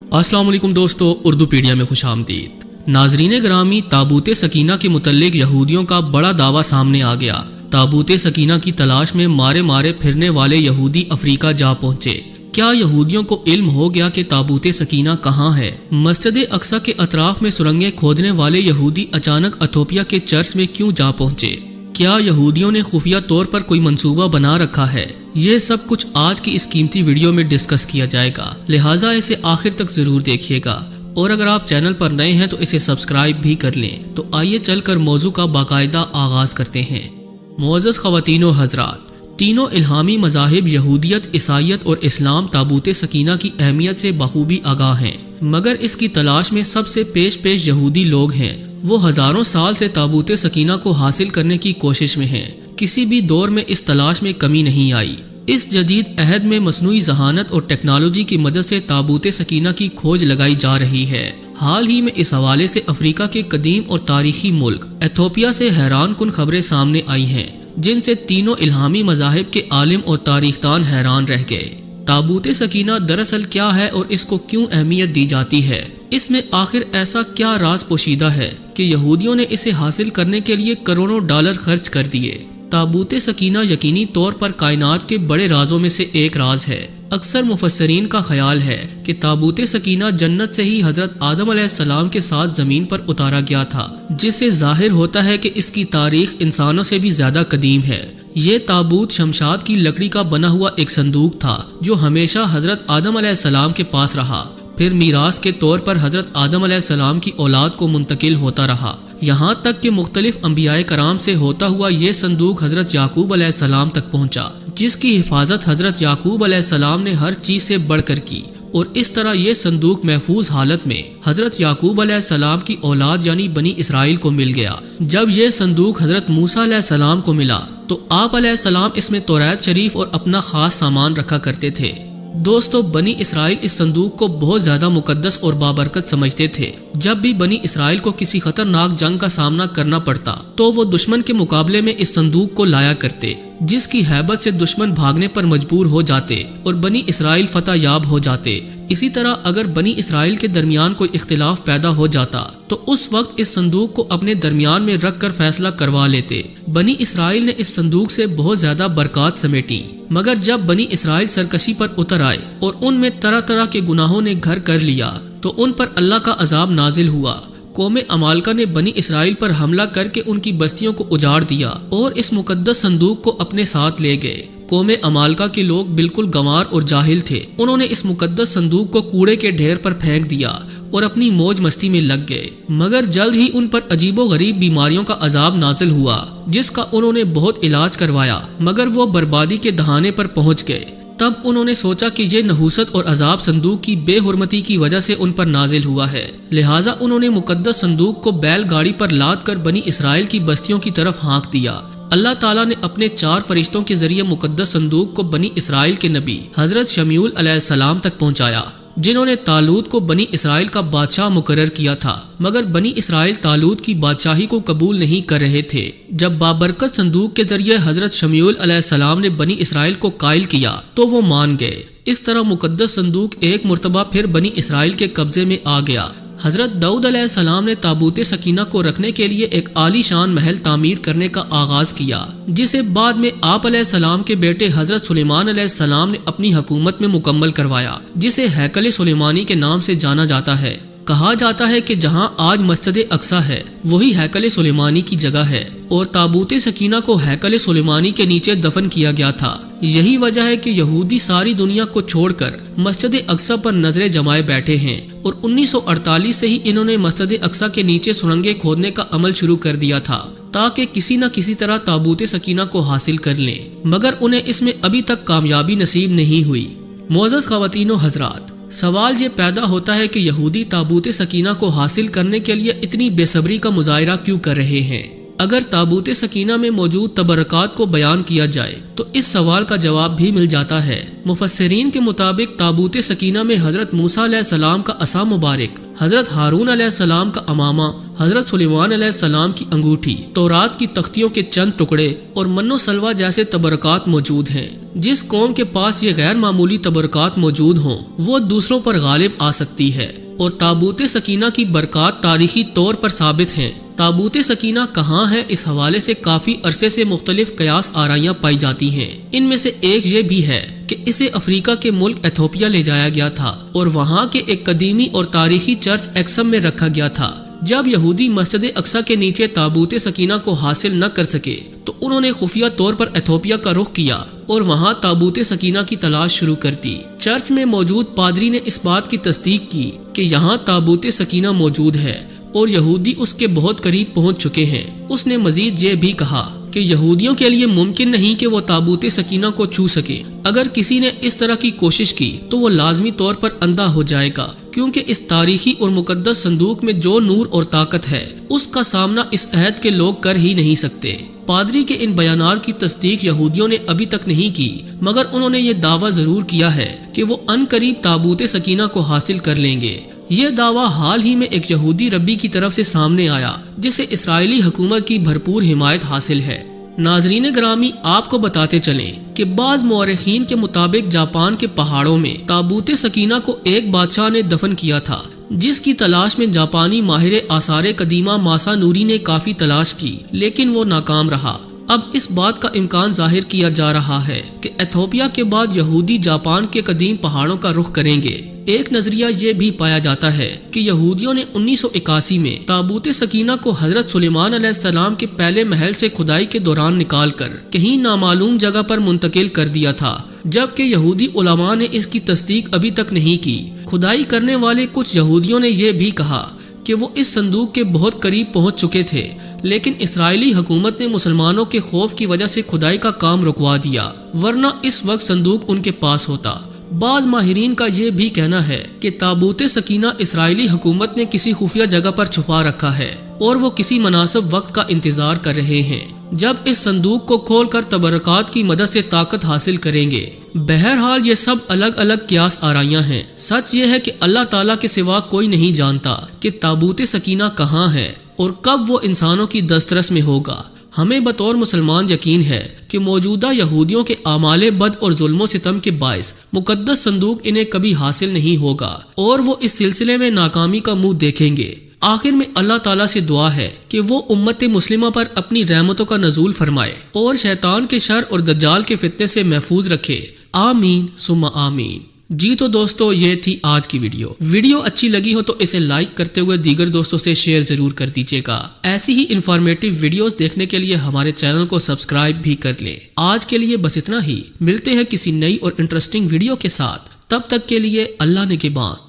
अस्सलाम वालेकुम दोस्तों, उर्दू पीडिया में खुश आमदीद। नाजरीन ग्रामी, ताबूत सकीना के मुतल्लिक यहूदियों का बड़ा दावा सामने आ गया। ताबूत सकीना की तलाश में मारे मारे फिरने वाले यहूदी अफ्रीका जा पहुंचे। क्या यहूदियों को इल्म हो गया कि ताबूत सकीना कहाँ है? मस्जिद अक्सा के अतराफ में सुरंगें खोदने वाले यहूदी अचानक इथोपिया के चर्च में क्यों जा पहुंचे? क्या यहूदियों ने खुफिया तौर पर कोई मंसूबा बना रखा है? ये सब कुछ आज की इस कीमती वीडियो में डिस्कस किया जाएगा, लिहाजा इसे आखिर तक जरूर देखिएगा। और अगर आप चैनल पर नए हैं तो इसे सब्सक्राइब भी कर लें। तो आइए चलकर मौजू का बाकायदा आगाज करते हैं। मुअज़्ज़ज़ ख़वातीन व हज़रात, तीनों इल्हामी मज़ाहिब यहूदियत, ईसाईयत और इस्लाम ताबूत सकीना की अहमियत से बखूबी आगाह हैं, मगर इसकी तलाश में सबसे पेश यहूदी लोग हैं। वो हजारों साल से ताबूत सकीना को हासिल करने की कोशिश में हैं। किसी भी दौर में इस तलाश में कमी नहीं आई। इस जदीद अहद में मसनूई जहानत और टेक्नोलॉजी की मदद से ताबूत सकीना की खोज लगाई जा रही है। हाल ही में इस हवाले से अफ्रीका के कदीम और तारीखी मुल्क इथोपिया से हैरान कुन खबरें सामने आई हैं, जिनसे तीनों इल्हामी मज़ाहिब के आलिम और तारीखदान हैरान रह गए। ताबूत सकीना दरअसल क्या है और इसको क्यों अहमियत दी जाती है? इसमें आखिर ऐसा क्या राज पोशीदा है कि यहूदियों ने इसे हासिल करने के लिए करोड़ों डॉलर खर्च कर दिए? ताबूत सकीना यकीनी तौर पर कायनात के बड़े राजों में से एक राज है। अक्सर मुफस्सरीन का ख्याल है कि ताबूत सकीना जन्नत से ही हजरत आदम अलैहिस्सलाम के साथ जमीन पर उतारा गया था, जिससे जाहिर होता है कि इसकी तारीख इंसानों से भी ज्यादा कदीम है। ये ताबूत शमशाद की लकड़ी का बना हुआ एक संदूक था जो हमेशा हजरत आदम अलैहिस्सलाम के पास रहा, फिर मीरास के तौर पर हजरत आदम अलैहिस्सलाम की औलाद को मुंतकिल होता रहा, यहाँ तक कि मुख्तलिफ अंबियाए कराम से होता हुआ ये संदूक हजरत याकूब अलैहिस्सलाम तक पहुँचा, जिसकी हिफाजत हजरत याकूब अलैहिस्सलाम ने हर चीज से बढ़कर की। और इस तरह ये संदूक महफूज हालत में हजरत याकूब अलैहिस्सलाम की औलाद यानी बनी इसराइल को मिल गया। जब ये संदूक हजरत मूसा अलैहिस्सलाम को मिला तो आप अलैहिस्सलाम इसमें तौरात शरीफ और अपना खास सामान रखा करते थे। दोस्तों, बनी इसराइल इस संदूक को बहुत ज्यादा मुकद्दस और बाबरकत समझते थे। जब भी बनी इसराइल को किसी खतरनाक जंग का सामना करना पड़ता तो वो दुश्मन के मुकाबले में इस संदूक को लाया करते, जिसकी हैबत से दुश्मन भागने पर मजबूर हो जाते और बनी इसराइल फतह याब हो जाते। इसी तरह अगर बनी इसराइल के दरमियान कोई इख्तिलाफ पैदा हो जाता तो उस वक्त इस संदूक को अपने दरमियान में रख कर फैसला करवा लेते। बनी इसराइल ने इस संदूक से बहुत ज्यादा बरकत समेटी, मगर जब बनी इसराइल सरकशी पर उतर आए और उनमें तरह तरह के गुनाहों ने घर कर लिया तो उन पर अल्लाह का अजाब नाजिल हुआ। कौम अमालका ने बनी इसराइल पर हमला करके उनकी बस्तियों को उजाड़ दिया और इस मुकद्दस संदूक को अपने साथ ले गए। कौम अमालका के लोग बिल्कुल गंवार और जाहिल थे। उन्होंने इस मुकद्दस संदूक को कूड़े के ढेर पर फेंक दिया और अपनी मौज मस्ती में लग गए। मगर जल्द ही उन पर अजीबो गरीब बीमारियों का अजाब नाजिल हुआ, जिसका उन्होंने बहुत इलाज करवाया, मगर वो बर्बादी के दहाने पर पहुंच गए। तब उन्होंने सोचा कि ये नहूसत और अजाब संदूक की बेहुरमती की वजह से उन पर नाजिल हुआ है, लिहाजा उन्होंने मुकद्दस संदूक को बैलगाड़ी पर लाद कर बनी इसराइल की बस्तियों की तरफ हाँक दिया। अल्लाह ताला ने अपने 4 फरिश्तों के जरिए मुकद्दस संदूक को बनी इसराइल के नबी हजरत शमूएल अलैहिस्सलाम तक पहुँचाया, जिन्होंने तालूत को बनी इसराइल का बादशाह मुकर्रर किया था। मगर बनी इसराइल तालूत की बादशाही को कबूल नहीं कर रहे थे। जब बाबरकत संदूक के जरिए हजरत शमूएल अलैहिस्सलाम ने बनी इसराइल को कायल किया तो वो मान गए। इस तरह मुकद्दस संदूक एक मुर्तबा फिर बनी इसराइल के कब्जे में आ गया। हजरत दाऊद अलैहिस्सलाम ने ताबूत सकीना को रखने के लिए एक आलीशान महल तामीर करने का आगाज किया, जिसे बाद में आप अलैहिस्सलाम के बेटे हजरत सुलेमान अलैहिस्सलाम ने अपनी हुकूमत में मुकम्मल करवाया, जिसे हैकल सुलेमानी के नाम से जाना जाता है। कहा जाता है कि जहां आज मस्जिद अक्सा है वही हैकल सुलेमानी की जगह है और ताबूत सकीना को हैकल सुलेमानी के नीचे दफन किया गया था। यही वजह है कि यहूदी सारी दुनिया को छोड़कर मस्जिद अक्सा पर नजरें जमाए बैठे हैं और 1948 से ही इन्होंने मस्जिद अक्सा के नीचे सुरंगें खोदने का अमल शुरू कर दिया था, ताकि किसी न किसी तरह ताबूत सकीना को हासिल कर लें, मगर उन्हें इसमें अभी तक कामयाबी नसीब नहीं हुई। मुअज़्ज़ज़ ख़वातीन व हज़रात, सवाल ये पैदा होता है कि यहूदी ताबूत सकीना को हासिल करने के लिए इतनी बेसब्री का मुजाहिरा क्यों कर रहे हैं? اگر تابوت سکینہ میں موجود تبرکات کو بیان کیا جائے تو اس سوال کا جواب بھی مل جاتا ہے۔ مفسرین کے مطابق تابوت سکینہ میں حضرت موسیٰ علیہ السلام کا عصا مبارک، حضرت ہارون علیہ السلام کا امامہ، حضرت سلیمان علیہ السلام کی انگوٹھی، تورات کی تختیوں کے چند ٹکڑے اور من و سلوہ جیسے تبرکات موجود ہیں۔ جس قوم کے پاس یہ غیر معمولی تبرکات موجود ہوں وہ دوسروں پر غالب آ سکتی ہے، اور تابوت سکینہ کی برکات تاریخی طور پر ثابت ہیں۔ تابوت سکینہ کہاں ہے، اس حوالے سے کافی عرصے سے مختلف قیاس آرائیاں پائی جاتی ہیں۔ ان میں سے ایک یہ بھی ہے کہ اسے افریقہ کے ملک ایتھوپیا لے جایا گیا تھا اور وہاں کے ایک قدیمی اور تاریخی چرچ ایکسم میں رکھا گیا تھا۔ جب یہودی مسجد اقصی کے نیچے تابوت سکینہ کو حاصل نہ کر سکے تو انہوں نے خفیہ طور پر ایتھوپیا کا رخ کیا اور وہاں تابوت سکینہ کی تلاش شروع کر دی۔ چرچ میں موجود پادری نے اس بات کی تصدیق کی کہ یہاں تابوت سکینہ موجود ہے اور یہودی اس کے بہت قریب پہنچ چکے ہیں۔ اس نے مزید یہ بھی کہا کہ یہودیوں کے لیے ممکن نہیں کہ وہ تابوت سکینہ کو چھو سکے۔ اگر کسی نے اس طرح کی کوشش کی تو وہ لازمی طور پر اندھا ہو جائے گا، کیونکہ اس تاریخی اور مقدس صندوق میں جو نور اور طاقت ہے اس کا سامنا اس عہد کے لوگ کر ہی نہیں سکتے۔ پادری کے ان بیانات کی تصدیق یہودیوں نے ابھی تک نہیں کی، مگر انہوں نے یہ دعویٰ ضرور کیا ہے کہ وہ ان قریب تابوت سکینہ کو حاصل کر لیں گے۔ یہ دعویٰ حال ہی میں ایک یہودی ربی کی طرف سے سامنے آیا جسے اسرائیلی حکومت کی بھرپور حمایت حاصل ہے۔ ناظرین گرامی، آپ کو بتاتے چلیں کہ بعض مورخین کے مطابق جاپان کے پہاڑوں میں تابوت سکینہ کو ایک بادشاہ نے دفن کیا تھا، جس کی تلاش میں جاپانی ماہر آثار قدیمہ ماسانوری نے کافی تلاش کی، لیکن وہ ناکام رہا۔ اب اس بات کا امکان ظاہر کیا جا رہا ہے کہ ایتھوپیا کے بعد یہودی جاپان کے قدیم پہاڑوں کا رخ کریں گے۔ ایک نظریہ یہ بھی پایا جاتا ہے کہ یہودیوں نے 1981 میں تابوت سکینہ کو حضرت سلیمان علیہ السلام کے پہلے محل سے کھدائی کے دوران نکال کر کہیں نامعلوم جگہ پر منتقل کر دیا تھا، جبکہ یہودی علماء نے اس کی تصدیق ابھی تک نہیں کی۔ کھدائی کرنے والے کچھ یہودیوں نے یہ بھی کہا کہ وہ اس صندوق کے بہت قریب پہنچ چکے تھے، لیکن اسرائیلی حکومت نے مسلمانوں کے خوف کی وجہ سے کھدائی کا کام رکوا دیا، ورنہ اس وقت صندوق ان کے پاس ہوتا۔ بعض ماہرین کا یہ بھی کہنا ہے کہ تابوت سکینہ اسرائیلی حکومت نے کسی خفیہ جگہ پر چھپا رکھا ہے اور وہ کسی مناسب وقت کا انتظار کر رہے ہیں جب اس صندوق کو کھول کر تبرکات کی مدد سے طاقت حاصل کریں گے۔ بہرحال یہ سب الگ الگ قیاس آرائیاں ہیں۔ سچ یہ ہے کہ اللہ تعالیٰ کے سوا کوئی نہیں جانتا کہ تابوت سکینہ کہاں ہے اور کب وہ انسانوں کی دسترس میں ہوگا۔ ہمیں بطور مسلمان یقین ہے کہ موجودہ یہودیوں کے اعمال بد اور ظلم و ستم کے باعث مقدس صندوق انہیں کبھی حاصل نہیں ہوگا اور وہ اس سلسلے میں ناکامی کا منہ دیکھیں گے۔ آخر میں اللہ تعالیٰ سے دعا ہے کہ وہ امت مسلمہ پر اپنی رحمتوں کا نزول فرمائے اور شیطان کے شر اور دجال کے فتنے سے محفوظ رکھے۔ آمین ثم آمین۔ جی تو دوستو، یہ تھی آج کی ویڈیو اچھی لگی ہو تو اسے لائک کرتے ہوئے دیگر دوستوں سے شیئر ضرور کر دیجیے گا۔ ایسی ہی انفارمیٹیو ویڈیوز دیکھنے کے لیے ہمارے چینل کو سبسکرائب بھی کر لیں۔ آج کے لیے بس اتنا ہی، ملتے ہیں کسی نئی اور انٹرسٹنگ ویڈیو کے ساتھ، تب تک کے لیے اللہ نگہبان۔